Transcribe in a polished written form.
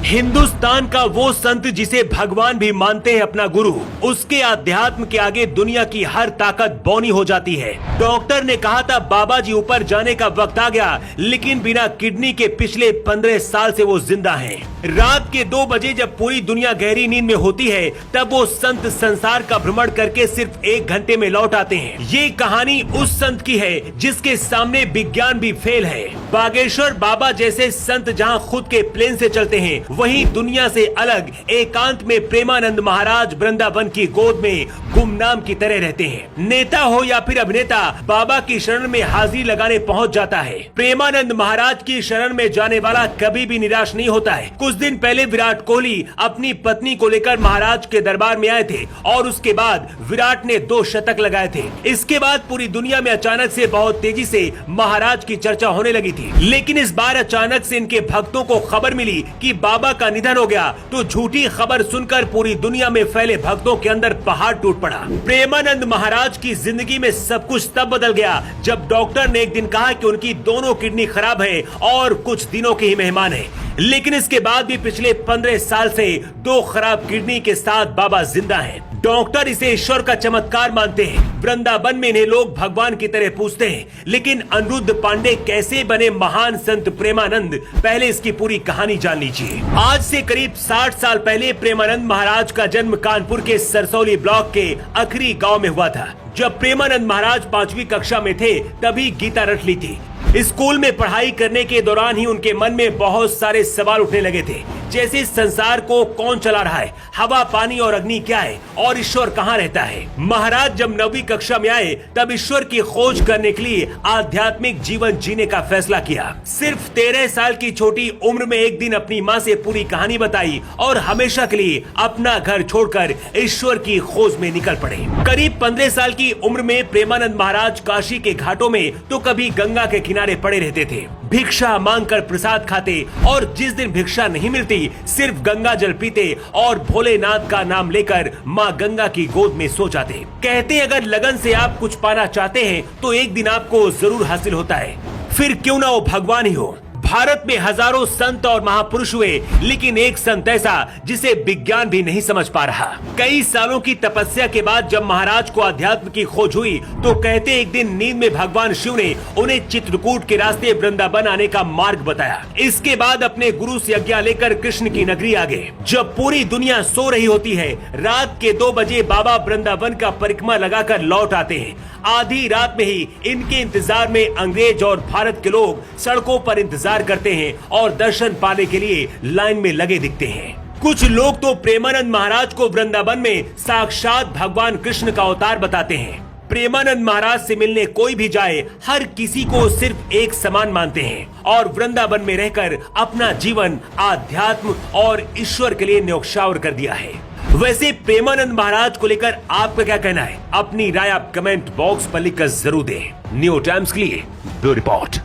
हिंदुस्तान का वो संत जिसे भगवान भी मानते हैं अपना गुरु, उसके अध्यात्म के आगे दुनिया की हर ताकत बौनी हो जाती है। डॉक्टर ने कहा था बाबा जी ऊपर जाने का वक्त आ गया, लेकिन बिना किडनी के पिछले 15 साल से वो जिंदा हैं। रात के 2 बजे जब पूरी दुनिया गहरी नींद में होती है, तब वो संत संसार का भ्रमण करके सिर्फ 1 घंटे में लौट आते हैं। ये कहानी उस संत की है जिसके सामने विज्ञान भी फेल है। बागेश्वर बाबा जैसे संत जहाँ खुद के प्लेन से चलते हैं, वहीं दुनिया से अलग एकांत में प्रेमानंद महाराज वृंदावन की गोद में गुमनाम की तरह रहते हैं। नेता हो या फिर अभिनेता, बाबा की शरण में हाजिरी लगाने पहुंच जाता है। प्रेमानंद महाराज की शरण में जाने वाला कभी भी निराश नहीं होता है। कुछ दिन पहले विराट कोहली अपनी पत्नी को लेकर महाराज के दरबार में आए थे और उसके बाद विराट ने 2 शतक लगाए थे। इसके बाद पूरी दुनिया में अचानक से बहुत तेजी से महाराज की चर्चा होने लगी थी, लेकिन इस बार अचानक से इनके भक्तों को खबर मिली कि बाबा का निधन हो गया, तो झूठी खबर सुनकर पूरी दुनिया में फैले भक्तों के अंदर पहाड़ टूट पड़ा। प्रेमानंद महाराज की जिंदगी में सब कुछ तब बदल गया जब डॉक्टर ने एक दिन कहा कि उनकी दोनों किडनी खराब है और कुछ दिनों के ही मेहमान है। लेकिन इसके बाद भी पिछले 15 साल से 2 खराब किडनी के साथ बाबा जिंदा हैं। डॉक्टर इसे ईश्वर का चमत्कार मानते हैं। वृंदावन में इन्हें लोग भगवान की तरह पूजते हैं, लेकिन अनिरुद्ध पांडे कैसे बने महान संत प्रेमानंद, पहले इसकी पूरी कहानी जान लीजिए। आज से करीब 60 साल पहले प्रेमानंद महाराज का जन्म कानपुर के सरसौली ब्लॉक के अखरी गांव में हुआ था। जब प्रेमानंद महाराज 5वीं कक्षा में थे, तभी गीता रट ली थी। स्कूल में पढ़ाई करने के दौरान ही उनके मन में बहुत सारे सवाल उठने लगे थे, जैसे संसार को कौन चला रहा है, हवा पानी और अग्नि क्या है, और ईश्वर कहाँ रहता है। महाराज जब 9वीं कक्षा में आए, तब ईश्वर की खोज करने के लिए आध्यात्मिक जीवन जीने का फैसला किया। सिर्फ 13 साल की छोटी उम्र में एक दिन अपनी माँ से पूरी कहानी बताई और हमेशा के लिए अपना घर छोड़कर ईश्वर की खोज में निकल पड़े। करीब 15 साल की उम्र में प्रेमानंद महाराज काशी के घाटों में तो कभी गंगा के किनारे पड़े रहते थे, भिक्षा मांगकर प्रसाद खाते, और जिस दिन भिक्षा नहीं मिलती सिर्फ गंगा जल पीते और भोलेनाथ का नाम लेकर माँ गंगा की गोद में सो जाते। कहते अगर लगन से आप कुछ पाना चाहते हैं तो एक दिन आपको जरूर हासिल होता है, फिर क्यों ना वो भगवान ही हो। भारत में हजारों संत और महापुरुष हुए, लेकिन एक संत ऐसा जिसे विज्ञान भी नहीं समझ पा रहा। कई सालों की तपस्या के बाद जब महाराज को अध्यात्म की खोज हुई, तो कहते एक दिन नींद में भगवान शिव ने उन्हें चित्रकूट के रास्ते वृंदावन आने का मार्ग बताया। इसके बाद अपने गुरु से आज्ञा लेकर कृष्ण की नगरी आ गए। जब पूरी दुनिया सो रही होती है, रात के 2 बजे बाबा वृंदावन का परिक्रमा लगाकर लौट आते हैं। आधी रात में ही इनके इंतजार में अंग्रेज और भारत के लोग सड़कों पर इंतजार करते हैं और दर्शन पाने के लिए लाइन में लगे दिखते हैं। कुछ लोग तो प्रेमानंद महाराज को वृंदावन में साक्षात भगवान कृष्ण का अवतार बताते हैं। प्रेमानंद महाराज से मिलने कोई भी जाए, हर किसी को सिर्फ एक समान मानते हैं और वृंदावन में रहकर अपना जीवन आध्यात्म और ईश्वर के लिए न्योछावर कर दिया है। वैसे प्रेमानंद महाराज को लेकर आपका क्या कहना है? अपनी राय आप कमेंट बॉक्स पर लिखकर जरूर दें। न्यू टाइम्स के लिए ब्यूरो रिपोर्ट।